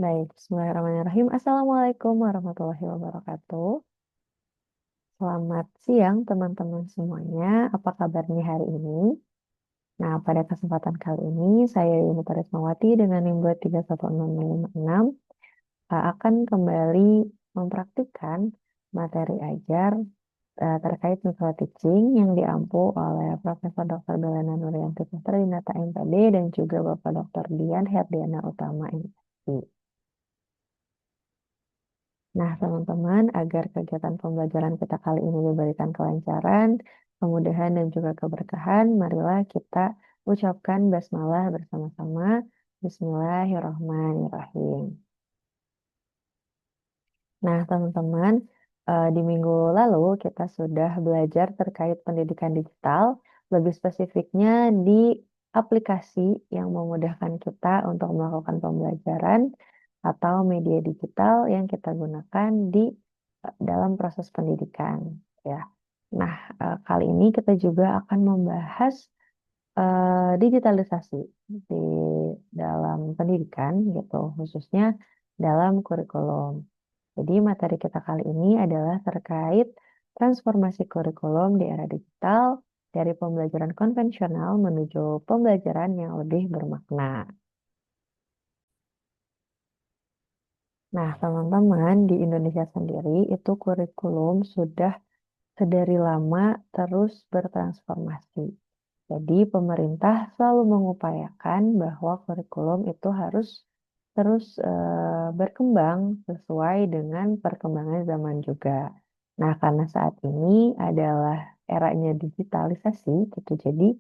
Baik, bismillahirrahmanirrahim. Assalamualaikum warahmatullahi wabarakatuh. Selamat siang teman-teman semuanya. Apa kabarnya hari ini? Nah, pada kesempatan kali ini saya Yunita Rismawati dengan NIM 2310056 akan kembali mempraktikkan materi ajar terkait micro teaching yang diampu oleh Profesor Dr. Belena Nuryanti Dinata MPD dan juga Bapak Dr. Dian Herdiana Utama MPD. Nah, teman-teman, agar kegiatan pembelajaran kita kali ini diberikan kelancaran, kemudahan, dan juga keberkahan, marilah kita ucapkan basmalah bersama-sama. Bismillahirrahmanirrahim. Nah, teman-teman, di minggu lalu kita sudah belajar terkait pendidikan digital, lebih spesifiknya di aplikasi yang memudahkan kita untuk melakukan pembelajaran atau media digital yang kita gunakan di dalam proses pendidikan, ya. Nah, kali ini kita juga akan membahas digitalisasi di dalam pendidikan, gitu, khususnya dalam kurikulum. Jadi materi kita kali ini adalah terkait transformasi kurikulum di era digital dari pembelajaran konvensional menuju pembelajaran yang lebih bermakna. Nah, teman-teman, di Indonesia sendiri itu kurikulum sudah sedari lama terus bertransformasi. Jadi pemerintah selalu mengupayakan bahwa kurikulum itu harus terus berkembang sesuai dengan perkembangan zaman juga. Nah, karena saat ini adalah eranya digitalisasi gitu, jadi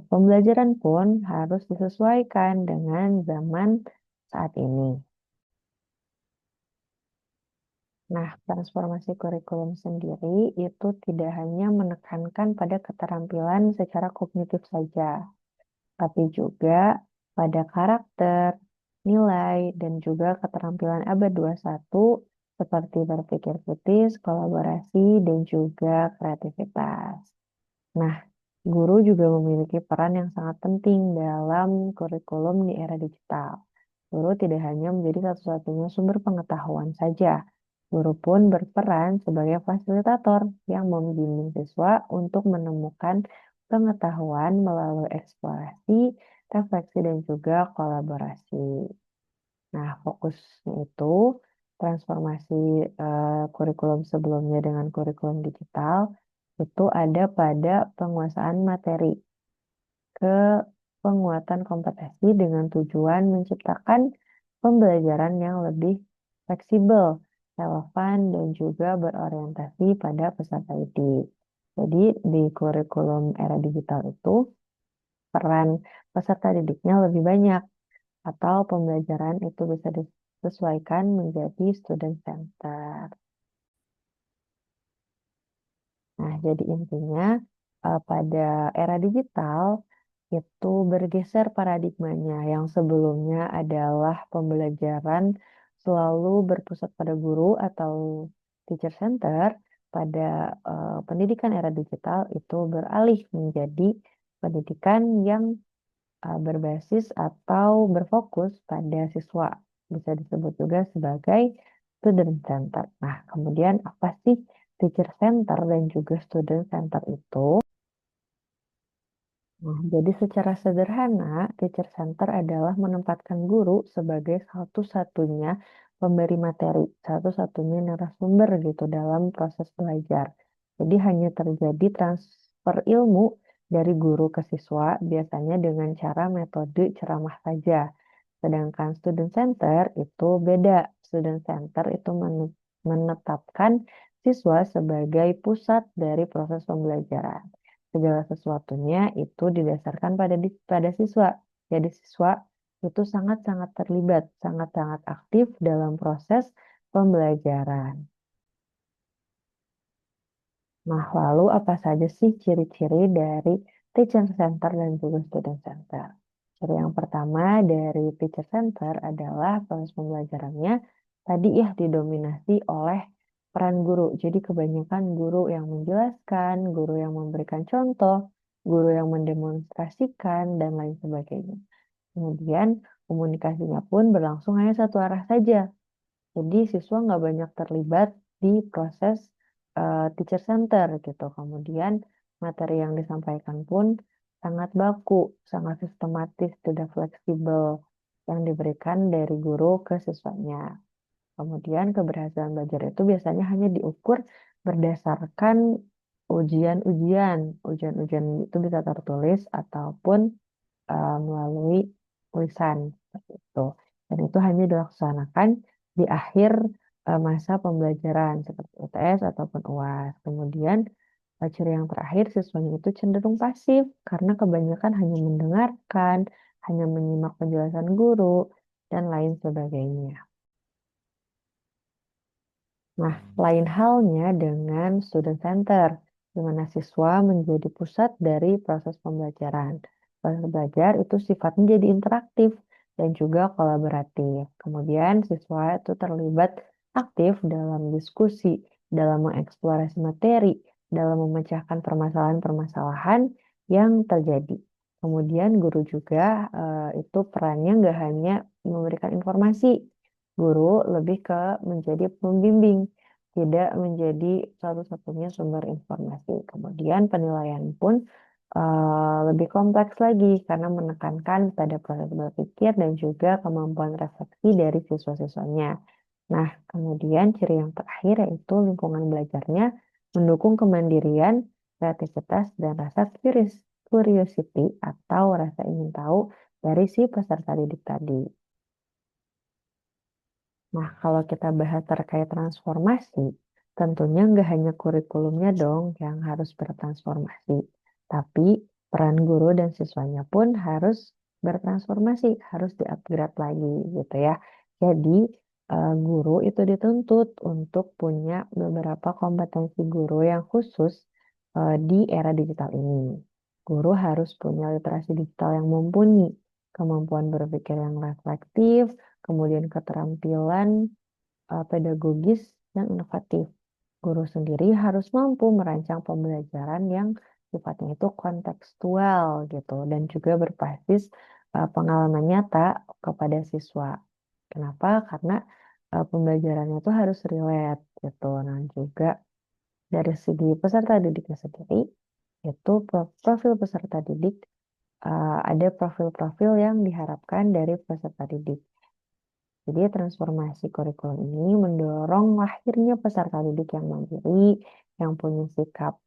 pembelajaran pun harus disesuaikan dengan zaman saat ini. Nah, transformasi kurikulum sendiri itu tidak hanya menekankan pada keterampilan secara kognitif saja, tapi juga pada karakter, nilai, dan juga keterampilan abad 21 seperti berpikir kritis, kolaborasi, dan juga kreativitas. Nah, guru juga memiliki peran yang sangat penting dalam kurikulum di era digital. Guru tidak hanya menjadi satu-satunya sumber pengetahuan saja. Guru pun berperan sebagai fasilitator yang membimbing siswa untuk menemukan pengetahuan melalui eksplorasi, refleksi, dan juga kolaborasi. Nah, fokusnya itu transformasi kurikulum sebelumnya dengan kurikulum digital itu ada pada penguasaan materi ke penguatan kompetensi dengan tujuan menciptakan pembelajaran yang lebih fleksibel, relevan, dan juga berorientasi pada peserta didik. Jadi di kurikulum era digital itu peran peserta didiknya lebih banyak atau pembelajaran itu bisa disesuaikan menjadi student center. Nah, jadi intinya pada era digital itu bergeser paradigmanya yang sebelumnya adalah pembelajaran selalu berpusat pada guru atau teacher center. Pada pendidikan era digital itu beralih menjadi pendidikan yang berbasis atau berfokus pada siswa. Bisa disebut juga sebagai student center. Nah, kemudian apa sih teacher center dan juga student center itu? Nah, jadi secara sederhana, teacher center adalah menempatkan guru sebagai satu-satunya pemberi materi, satu-satunya narasumber gitu dalam proses belajar. Jadi hanya terjadi transfer ilmu dari guru ke siswa, biasanya dengan cara metode ceramah saja. Sedangkan student center itu beda. Student center itu menetapkan siswa sebagai pusat dari proses pembelajaran. Segala sesuatunya itu didasarkan pada siswa. Jadi siswa itu sangat-sangat terlibat, sangat-sangat aktif dalam proses pembelajaran. Nah, lalu apa saja sih ciri-ciri dari teacher center dan juga student center? Ciri yang pertama dari teacher center adalah proses pembelajarannya tadi ya didominasi oleh peran guru. Jadi kebanyakan guru yang menjelaskan, guru yang memberikan contoh, guru yang mendemonstrasikan, dan lain sebagainya. Kemudian Komunikasinya pun berlangsung hanya satu arah saja. Jadi siswa nggak banyak terlibat di proses teacher center gitu. Kemudian materi yang disampaikan pun sangat baku, sangat sistematis, tidak fleksibel yang diberikan dari guru ke siswanya. Kemudian keberhasilan belajar itu biasanya hanya diukur berdasarkan ujian-ujian. Ujian-ujian itu bisa tertulis ataupun melalui tulisan seperti itu. Dan itu hanya dilaksanakan di akhir masa pembelajaran seperti UTS ataupun UAS. Kemudian ciri yang terakhir siswanya itu cenderung pasif karena kebanyakan hanya mendengarkan, hanya menyimak penjelasan guru, dan lain sebagainya. Nah, lain halnya dengan student center, di mana siswa menjadi pusat dari proses pembelajaran. Proses belajar itu sifatnya jadi interaktif dan juga kolaboratif. Kemudian siswa itu terlibat aktif dalam diskusi, dalam mengeksplorasi materi, dalam memecahkan permasalahan-permasalahan yang terjadi. Kemudian guru juga itu perannya nggak hanya memberikan informasi, guru lebih ke menjadi pembimbing, tidak menjadi satu-satunya sumber informasi. Kemudian penilaian pun lebih kompleks lagi karena menekankan pada proses berpikir dan juga kemampuan refleksi dari siswa-siswanya. Nah, kemudian ciri yang terakhir yaitu lingkungan belajarnya mendukung kemandirian, kreativitas, dan rasa curiosity atau rasa ingin tahu dari si peserta didik tadi. Nah, kalau kita bahas terkait transformasi, tentunya nggak hanya kurikulumnya dong yang harus bertransformasi, tapi peran guru dan siswanya pun harus bertransformasi, harus di-upgrade lagi gitu ya. Jadi, guru itu dituntut untuk punya beberapa kompetensi guru yang khusus di era digital ini. Guru harus punya literasi digital yang mumpuni, kemampuan berpikir yang reflektif, kemudian keterampilan pedagogis yang inovatif. Guru sendiri harus mampu merancang pembelajaran yang sifatnya itu kontekstual gitu dan juga berbasis pengalaman nyata kepada siswa. Kenapa? Karena pembelajarannya itu harus relate gitu. Nah, juga dari segi peserta didiknya sendiri, itu profil peserta didik ada profil-profil yang diharapkan dari peserta didik. Jadi transformasi kurikulum ini mendorong lahirnya peserta didik yang mandiri, yang punya sikap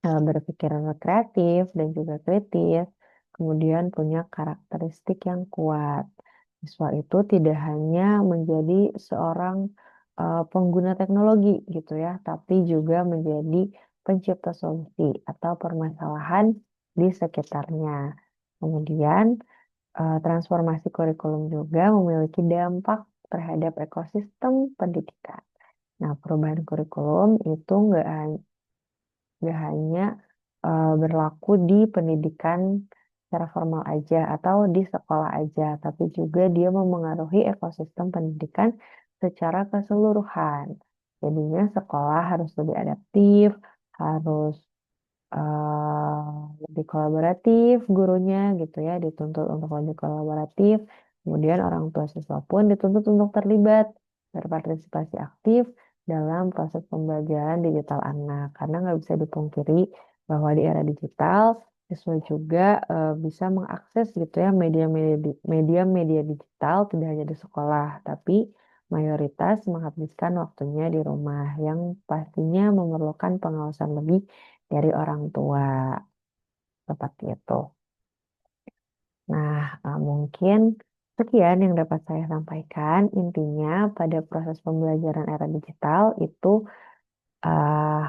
berpikir kreatif dan juga kritis, kemudian punya karakteristik yang kuat. Siswa itu tidak hanya menjadi seorang pengguna teknologi gitu ya, tapi juga menjadi pencipta solusi atau permasalahan di sekitarnya. Kemudian transformasi kurikulum juga memiliki dampak terhadap ekosistem pendidikan. Nah, perubahan kurikulum itu nggak hanya berlaku di pendidikan secara formal aja atau di sekolah aja, tapi juga dia memengaruhi ekosistem pendidikan secara keseluruhan. Jadinya sekolah harus lebih adaptif, harus eh, lebih kolaboratif gurunya gitu ya, dituntut untuk lebih kolaboratif. Kemudian orang tua siswa pun dituntut untuk terlibat, berpartisipasi aktif dalam proses pembelajaran digital anak. Karena nggak bisa dipungkiri bahwa di era digital siswa juga bisa mengakses gitu ya media-media digital tidak hanya di sekolah, tapi mayoritas menghabiskan waktunya di rumah yang pastinya memerlukan pengawasan lebih dari orang tua seperti itu. Nah, mungkin sekian yang dapat saya sampaikan. Intinya pada proses pembelajaran era digital itu uh,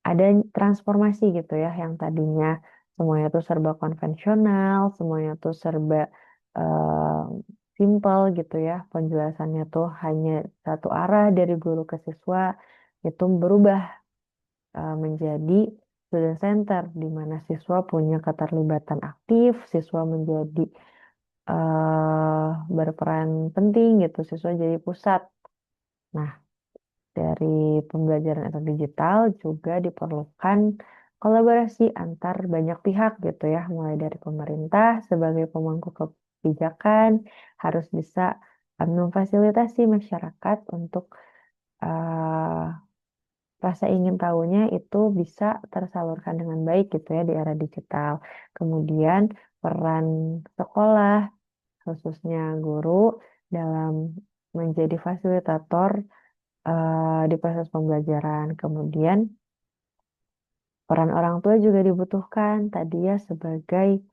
ada transformasi gitu ya, yang tadinya semuanya tuh serba konvensional, semuanya tuh serba uh, simple gitu ya, penjelasannya tuh hanya satu arah dari guru ke siswa, itu berubah menjadi student center di mana siswa punya keterlibatan aktif, siswa menjadi berperan penting gitu, siswa jadi pusat. Nah, dari pembelajaran era digital juga diperlukan kolaborasi antar banyak pihak gitu ya, mulai dari pemerintah sebagai pemangku kebijakan, harus bisa memfasilitasi masyarakat untuk eh, rasa ingin tahunya itu bisa tersalurkan dengan baik gitu ya di era digital. Kemudian peran sekolah, khususnya guru, dalam menjadi fasilitator di proses pembelajaran. Kemudian peran orang tua juga dibutuhkan tadi ya sebagai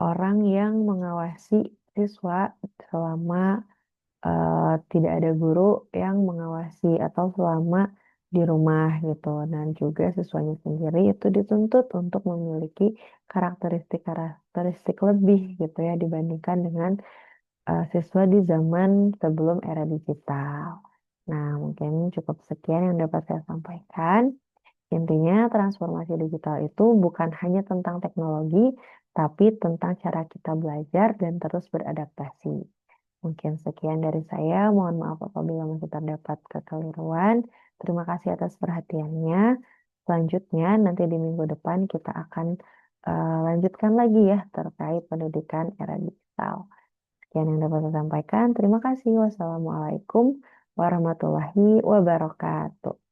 orang yang mengawasi siswa selama tidak ada guru yang mengawasi atau selama di rumah gitu. Dan juga siswanya sendiri itu dituntut untuk memiliki karakteristik-karakteristik lebih gitu ya dibandingkan dengan siswa di zaman sebelum era digital. Nah, mungkin cukup sekian yang dapat saya sampaikan. Intinya, transformasi digital itu bukan hanya tentang teknologi, tapi tentang cara kita belajar dan terus beradaptasi. Mungkin sekian dari saya. Mohon maaf apabila masih terdapat kekeliruan. Terima kasih atas perhatiannya. Selanjutnya, nanti di minggu depan kita akan lanjutkan lagi ya terkait pendidikan era digital. Sekian yang dapat saya sampaikan. Terima kasih. Wassalamualaikum warahmatullahi wabarakatuh.